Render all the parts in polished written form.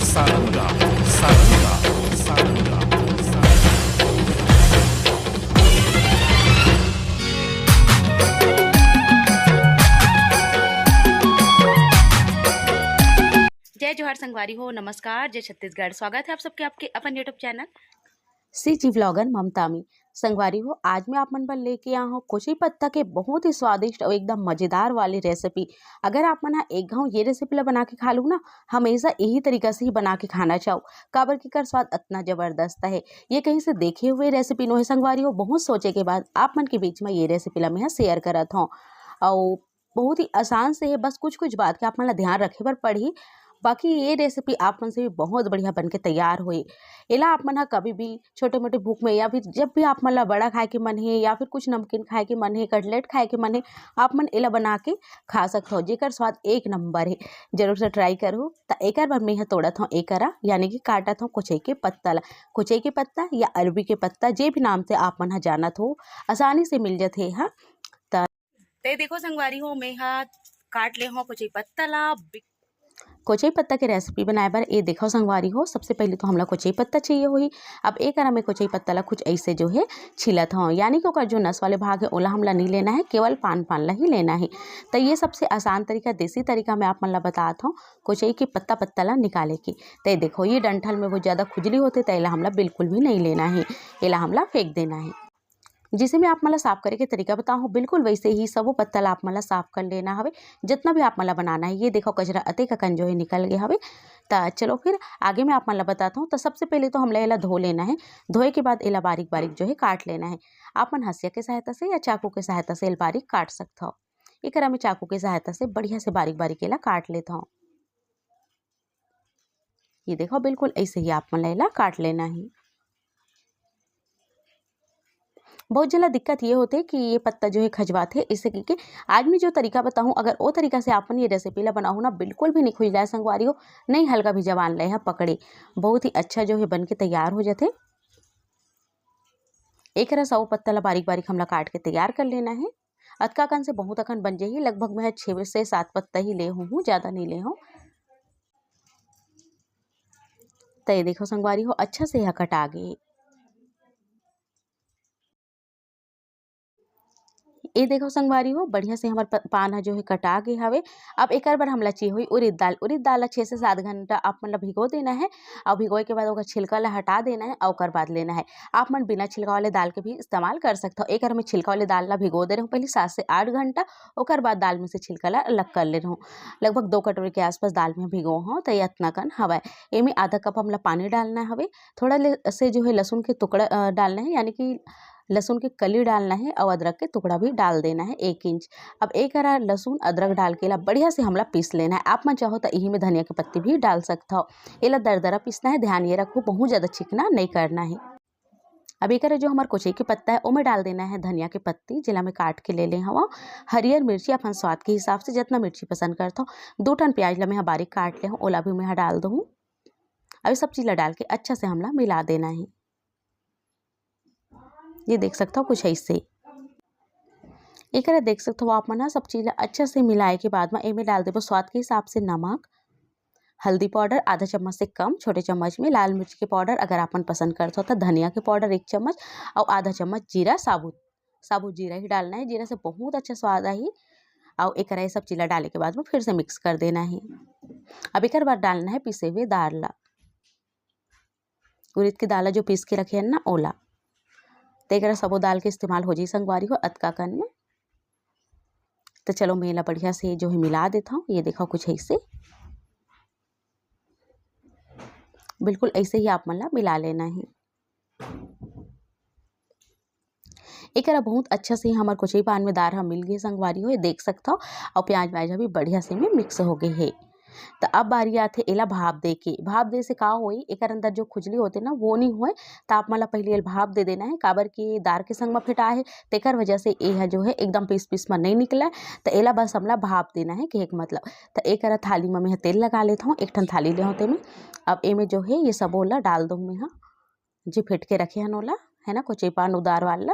सारंगा सारंगा सारंगा जय जोहार संगवारी हो, नमस्कार, जय छत्तीसगढ़। स्वागत है आप सबके आपके अपन यूट्यूब चैनल सीजी व्लॉगर ममता में। संगवारी हो, आज मैं आप मन पर लेके आया हूँ कोची पत्ता के बहुत ही स्वादिष्ट और एकदम मजेदार वाली रेसिपी। अगर आप मन एक घाव ये रेसिपी ला बना के खा लू ना, हमेशा यही तरीका से ही बना के खाना चाहो, काबर की कर स्वाद इतना जबरदस्त है। ये कहीं से देखे हुए रेसिपी नो है संगवारी हो, बहुत सोचे के बाद आप मन के बीच में ये रेसिपी ला मैं शेयर करत हूँ। और बहुत ही आसान से है, बस कुछ कुछ बात के आप मन ला ध्यान रखे पर पड़ी। बाकी ये रेसिपी आप मन से भी बहुत बढ़िया बन के तैयार हुई। एला आप मन कभी भी छोटे मोटे भूख में या फिर जब भी आप मन ला बड़ा खाए के मन है या फिर कुछ नमकीन खाए के मन है, कटलेट खाए के मन है, आप मन एला बना के खा सकते हो, जेकर स्वाद एक नंबर है। जरूर से ट्राई करो। तो एक बार मैं यहाँ तोड़त हूँ एकरा, यानी कि काटत हूँ कुचई के पत्ता ला। कुचई के पत्ता या अरबी के पत्ता, जे भी नाम से आप मन जानत हो, आसानी से मिल जाते है। ते देखो संगवारी हो, मैं यहाँ काट ले हूँ कुछ पत्ता ला। कोचई पत्ता के रेसिपी बनाए बर ये देखो संगवारी हो, सबसे पहले तो हमला कोचई पत्ता चाहिए हुई। अब एक में कोचई पत्ता ला कुछ ऐसे जो है छिलत हूँ, यानी कि ओकर जो नस वाले भाग है ओला हमला नहीं लेना है, केवल पान ला ही लेना है। तो ये सबसे आसान तरीका, देसी तरीका मैं आप मन ला बताता हूँ कोचई के पत्ता ला निकाले की। तो देखो ये डंठल में बहुत ज़्यादा खुजली होते, तो एला हमला बिल्कुल भी नहीं लेना है, एला हमला फेंक देना है। जिसे मैं आप मला साफ करे के तरीका बताऊँ, बिल्कुल वैसे ही सबो पत्ता ला आप मला साफ कर लेना हवे, जितना भी आप मला बनाना है। ये देखो कचरा अते का कन जो है निकल गया हवे। तो चलो फिर आगे मैं आप मला बताता हूँ। तो सबसे पहले तो हमला एला धो लेना है। धोए के बाद एला बारीक बारीक जो है काट लेना है। आप मन हंसिया के सहायता से या चाकू के सहायता से एला बारीक काट सकते हो। एकरा में चाकू के सहायता से बढ़िया से बारीक बारीक एला काट लेता हूँ। ये देखो बिल्कुल ऐसे ही आप मन एला काट लेना है। बहुत ज़्यादा दिक्कत ये होती है कि ये पत्ता जो है खजवाते है, इससे क्योंकि आज मैं जो तरीका बताऊँ, अगर वो तरीका से आपन ये रेसिपी ला बनाओ ना, बिल्कुल भी नहीं खुजलाए संगवारी हो, नहीं हल्का भी जवान ले पकड़े, बहुत ही अच्छा जो है बन के तैयार हो जाते। एक सौ पत्ता ला बारीक बारीक हमला काट के तैयार कर लेना है। अतका अकन से बहुत अकन बन जाही, लगभग मैं 6 से 7 पत्ता ही ले हूँ, ज़्यादा नहीं ले हूँ। तो ये देखो संगवारी हो, अच्छा से यह कटा गए। ये देखो संगवारी हो, बढ़िया से हमार पान जो है कटा गए हवे। अब एक बार हमला चाहिए हुई उड़द दाल। उड़द दाल ला 6 से 7 घंटा आप मन ला भिगो देना है। और भिगोए के बाद ओकर छिलका ला हटा देना है और ओकर बाद लेना है। आप मन बिना छिलका वाले दाल के भी इस्तेमाल कर सकते हो। एक में छिलका वाले दाल ला भिगो दे रहे हूँ पहले 7 से 8 घंटा, ओकर बाद दाल में से छिलका ला अलग कर ले रहा हूँ। लगभग 2 कटोरी के आसपास दाल में भिगो हूँ। तो ये इतना कन हवा। एमें आधा कप हमला पानी डालना हवे। थोड़ा से जो है लहसुन के टुकड़ा डालना है, यानी कि लहसुन की कली डालना है और अदरक के टुकड़ा भी डाल देना है 1 इंच। अब एक हरा लहसुन अदरक डाल के ला बढ़िया से हमला पीस लेना है। आप मन चाहो तो यही में धनिया की पत्ती भी डाल सकते हो। एला दरदरा पीसना है, ध्यान ये रखो बहुत ज़्यादा चिकना नहीं करना है। अब एक जो हमारे कोचई के पत्ता है ओमे डाल देना है धनिया की पत्ती, जिला में काट के ले हवा। हरियर मिर्ची अपन स्वाद के हिसाब से जितना मिर्ची पसंद करता हूँ। 2 टन प्याज ला मैं बारीक काट ले हूँ, ओला भी मैं डाल दूँ। अब सब चीज़ ला डाल के अच्छा से हमला मिला देना है। ये देख सकते हो कुछ ऐसे एक देख सकते हो आप मन सब चीज़ अच्छा से मिलाए के बाद में एमे डाल देबो स्वाद के हिसाब से नमक, हल्दी पाउडर आधा चम्मच से कम छोटे चम्मच में, लाल मिर्च के पाउडर अगर आपन पसंद करते हो तो धनिया के पाउडर 1 चम्मच और आधा चम्मच जीरा, साबुत जीरा ही डालना है। जीरा से बहुत अच्छा स्वाद आई। और एक सब चीज़ डाले के बाद में फिर से मिक्स कर देना है। अब एक बार डालना है पिसे हुए दाल ला, उड़द की दाल जो पीस के रखे है ना ओला। तो एक सबो दाल के इस्तेमाल हो जाए संगवारी हो अतका कन में। तो चलो मैं ला बढ़िया से जो है मिला देता हूँ। ये देखो कुछ ऐसे बिल्कुल ऐसे ही आप मन ला मिला लेना है। एक बहुत अच्छा से हमारे कोचई पान में दार हम मिल गए संगवारी हो, ये देख सकता हो। और प्याज व्याज भी बढ़िया से में मिक्स हो गए है। तो अब बारी आथे एला भाप दे के। भाप दे से का होई, एक अंदर जो खुजली होते ना वो नहीं होए। तो आप मला पहले भाप दे देना है, काबर की दार के संग में फेटा है, तेकर वजह से ये जो है एकदम पीस में नहीं निकला। तो एला बस हमला भाप देना है कि एक मतलब। तो एक थाली में मैं तेल लगा लेता हूँ, 1 ठन थाली ले होते में। अब एमे जो है ये सब ओला डाल दूँ मैं, जी फेट के रखे हन ओला, है ना कोचई पान उदार वाला।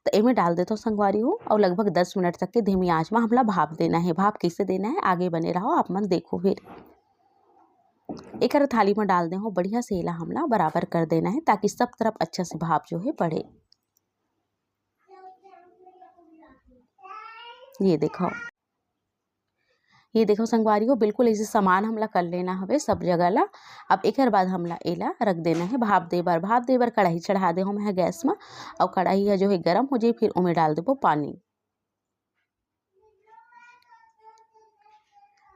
तो एमे डाल देता हूँ संगवारी हो और लगभग 10 मिनट तक के धीमी आंच में हमला भाप देना है। भाप कैसे देना है आगे बने रहो, आप मन देखो फिर। एकर थाली में डाल दे हो बढ़िया से एला हमला बराबर कर देना है ताकि सब तरफ अच्छा से भाप जो है पड़े। ये देखो संगवारी हो बिल्कुल ऐसे समान हमला कर लेना हवे सब जगह ला। अब एक बाद हमला एला रख देना है भाप दे बर कढ़ाई चढ़ा दे हम गैस में और कढ़ाई जो है गर्म हो जाए फिर उमें डाल देबो पानी।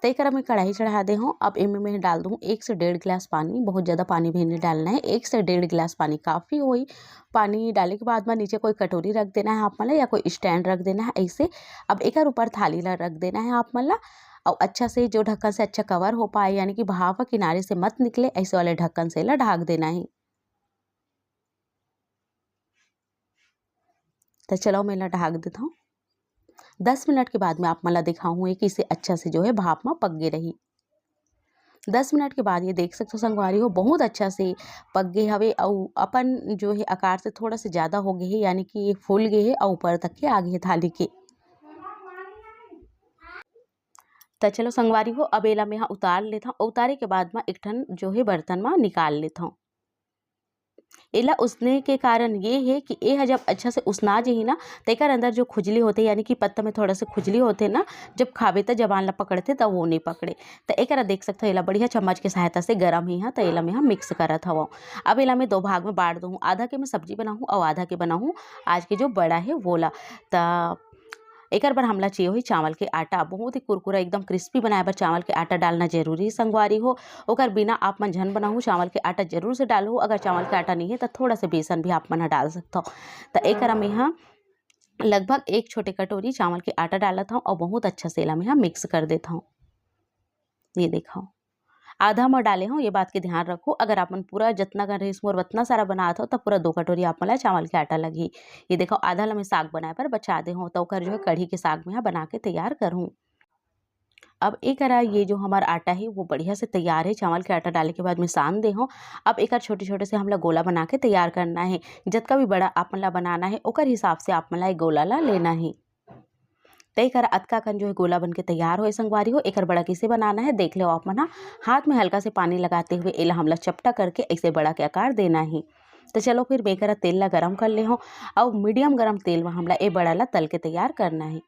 तय कर मैं कढ़ाई चढ़ा दे हूँ। अब इनमें मैं डाल दूँ 1 से 1.5 गिलास पानी। बहुत ज़्यादा पानी भी नहीं डालना है, 1 से 1.5 गिलास पानी काफ़ी होई। पानी डाले के बाद में नीचे कोई कटोरी रख देना है आप मला या कोई स्टैंड रख देना है ऐसे। अब एक ऊपर थाली ला रख देना है आप मला और अच्छा से जो ढक्कन से अच्छा कवर हो पाए यानी कि भाप किनारे से मत निकले ऐसे वाले ढक्कन से ला ढक देना है। तो चलो मैं ला ढक देता हूँ। 10 मिनट के बाद में आप मला दिखाऊँ कि इसे अच्छा से जो है भाप में पक गई रही। 10 मिनट के बाद ये देख सकते हो संगवारी हो बहुत अच्छा से पक गए हवे और अपन जो है आकार से थोड़ा से ज़्यादा हो गए है यानी कि ये फूल गए है और ऊपर तक के आ गए है थाली के। तो चलो संगवारी हो अब एला मैं यहाँ उतार लेता हूँ। उतारे के बाद में एक ठन जो है बर्तन में निकाल लेता हूँ। एला उसने के कारण ये है कि ये जब अच्छा से उसना जाही ना तेकर अंदर जो खुजली होते यानी कि पत्ता में थोड़ा से खुजली होते ना जब खावे तो जबान ला पकड़ते तब वो नहीं पकड़े। तो एक देख सकते हो एला बढ़िया चम्मच के सहायता से गरम ही है तो एला मैं मिक्स करत हवा। अब एला मैं 2 भाग में बांट दूँ, आधा के मैं सब्जी बनाऊँ और आधा के बनाऊँ आज के जो बड़ा है वो ला। तो एक बार हमला चाहिए हुई चावल के आटा बहुत ही कुरकुरा एकदम क्रिस्पी बनाए बर चावल के आटा डालना जरूरी संगवारी हो। ओकर बिना आप मन झन बनाऊ चावल के आटा जरूर से डालो। अगर चावल के आटा नहीं है तो थोड़ा से बेसन भी आप मन डाल सकते हो। तो एक मैं यहाँ लगभग 1 छोटे कटोरी चावल के आटा डालत हूँ और बहुत अच्छा से एला मैं यहाँ मिक्स कर देता हूँ। ये देखो आधा में डाले हूँ, ये बात के ध्यान रखो। अगर आप मन पूरा जितना कर रही मोर उतना सारा बनात हो तो पूरा 2 कटोरी आप मला चावल के आटा लगी। ये देखो आधा ला मैं साग बनाए पर बचा दे हूँ तो ओकर जो है कढ़ी के साग में बना के तैयार करूँ। अब एक ये जो हमारा आटा है वो बढ़िया से तैयार है। चावल के आटा डालने के बाद में सान दे हूँ। अब एक छोटे छोटे से हमला गोला बना के तैयार करना है। जितना भी बड़ा आप मला बनाना है ओकर हिसाब से आप मला एक गोला ला लेना है। तय कर अतका कन जो है गोला बन के तैयार हो संगवारी हो। एक बड़ा कैसे बनाना है देख लो आप मना। हाथ में हल्का से पानी लगाते हुए एला हमला चपटा करके ऐसे बड़ा के आकार देना है। तो चलो फिर बेकर तेल ला गरम कर ले हो और मीडियम गरम तेल में हमला ए बड़ा ला तल के तैयार करना है।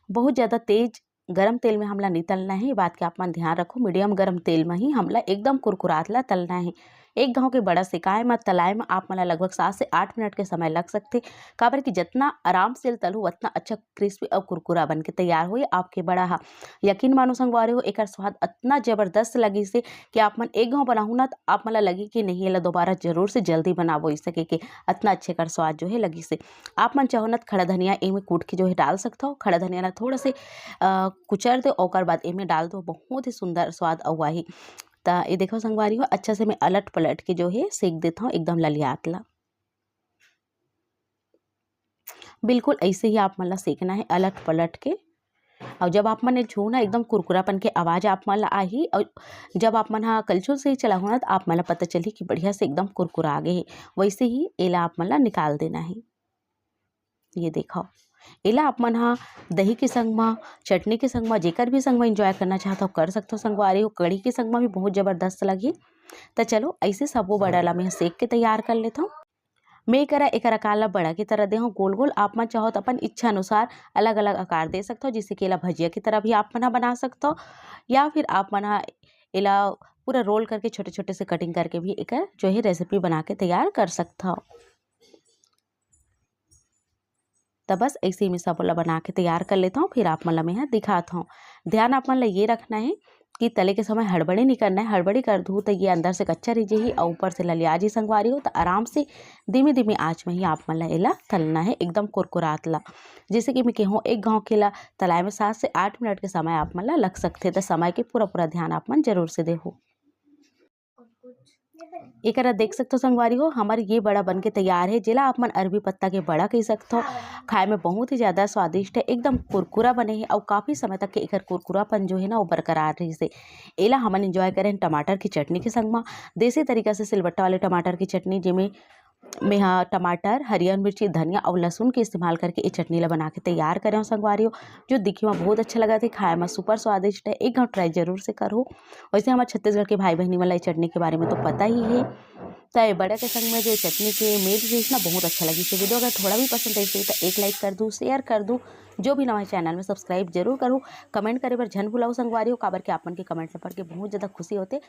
बहुत ज़्यादा तेज गरम तेल में हमला नहीं तलना है, ये बात के आप मन ध्यान रखो। मीडियम गरम तेल में ही हमला एकदम कुरकुरात ला तलना है। एक गाँव के बड़ा सिकाए में तलाए में आप मला लगभग 7 से 8 मिनट के समय लग सकते। काबर कि जितना आराम से तलू उतना अच्छा क्रिस्पी और कुरकुरा बन के तैयार हो आपके बड़ा हा। यकीन मानो संगवारी हो एक स्वाद इतना जबरदस्त लगी से कि आप मन एक गाँव बनाऊ ना तो आप मला लगी कि नहीं एला दोबारा जरूर से जल्दी बनाबो इस सके के इतना अच्छे कर स्वाद जो है लगी से। आप मन चाहो ना खड़ा धनिया ए में कूट के जो है डाल सकते हो। खड़ा धनिया ला थोड़ा से कुचर दो और बाद ए में डाल दो, बहुत ही सुंदर स्वाद हुआ ही। तो ये देखो संगवारी हो अच्छा से मैं अलट पलट के जो है सेक देता हूँ एकदम ललियात ला। बिल्कुल ऐसे ही आप मला सेकना है अलट पलट के। और जब आप मन छू ना एकदम कुरकुरापन के आवाज़ आप मला आही और जब आप मन कलछुल से ही चला हो ना तो आप मला पता चली कि बढ़िया से एकदम कुरकुरा गए है। वैसे ही एला आप मला निकाल देना है। ये देखो एला आप मन दही के संग में चटनी के संग में जेकर भी संग में एंजॉय करना चाहता हो कर सकते हो संगवारी हो। कड़ी के संग में भी बहुत ज़बरदस्त लगी। तो चलो ऐसे सबो बड़ा ला मैं सेक के तैयार कर लेता हूँ। मैं एक आकार ला बड़ा की तरह दे हूँ गोल गोल। आप मन चाहो तो अपन इच्छा अनुसार अलग अलग आकार दे सकते हो, जिससे कि एला भजिया की तरह भी आप मन बना सकते हो या फिर आप मन एला पूरा रोल करके छोटे छोटे से कटिंग करके भी एक जो है रेसिपी बना के तैयार कर सकते हो। तो बस ऐसे ही मैं सब वाला बना के तैयार कर लेता हूँ। फिर आप मतलब मैं यहाँ दिखाता हूँ। ध्यान आप मतलब ये रखना है कि तले के समय हड़बड़ी नहीं करना है। हड़बड़ी कर दूँ तो ये अंदर से कच्चा रह जाही और ऊपर से ललिया जी संगवारी हो। तो आराम से धीमी धीमी आँच में ही आप मतलब एला तलना है एकदम कुरकुरात ला। जैसे कि मैं कहूँ एक गाँव के ला तलाए में 7 से 8 मिनट के समय आप मतलब लग सकते। तो समय के पूरा ध्यान आप मन जरूर से दे हो। एक देख सकते हो संगवारी हो हमारे ये बड़ा बन के तैयार है। जिला आप मन अरबी पत्ता के बड़ा कह सकते हो। खाए में बहुत ही ज़्यादा स्वादिष्ट है, एकदम कुरकुरा बने है और काफ़ी समय तक के एक कुरकुरापन जो है ना वो बरकरार रही से। एला हमन एंजॉय करें टमाटर की चटनी के संग में। देसी तरीका से सिलबट्टा वाले टमाटर की चटनी जिमें में हाँ टमाटर, हरियर मिर्ची, धनिया और लहसुन के इस्तेमाल करके ये चटनी ला बना के तैयार करे हो संगवारी हो, जो दिखे में बहुत अच्छा लगा थे, खाए में सुपर स्वादिष्ट है। एक घंटा ट्राई जरूर से करो। वैसे हमारे छत्तीसगढ़ के भाई बहनी वाला चटनी के बारे में तो पता ही है। तो ये बड़ा के संग में जो चटनी के मेल रही ना बहुत अच्छा लगी। तो वीडियो अगर थोड़ा भी पसंद आई तो एक लाइक कर दूँ, शेयर कर दूँ, जो भी नवा चैनल में सब्सक्राइब जरूर करूँ, कमेंट करे पर झन भुलाऊ संगवारी हो, काबर के आपन के कमेंट से पढ़ के बहुत ज़्यादा खुशी होते।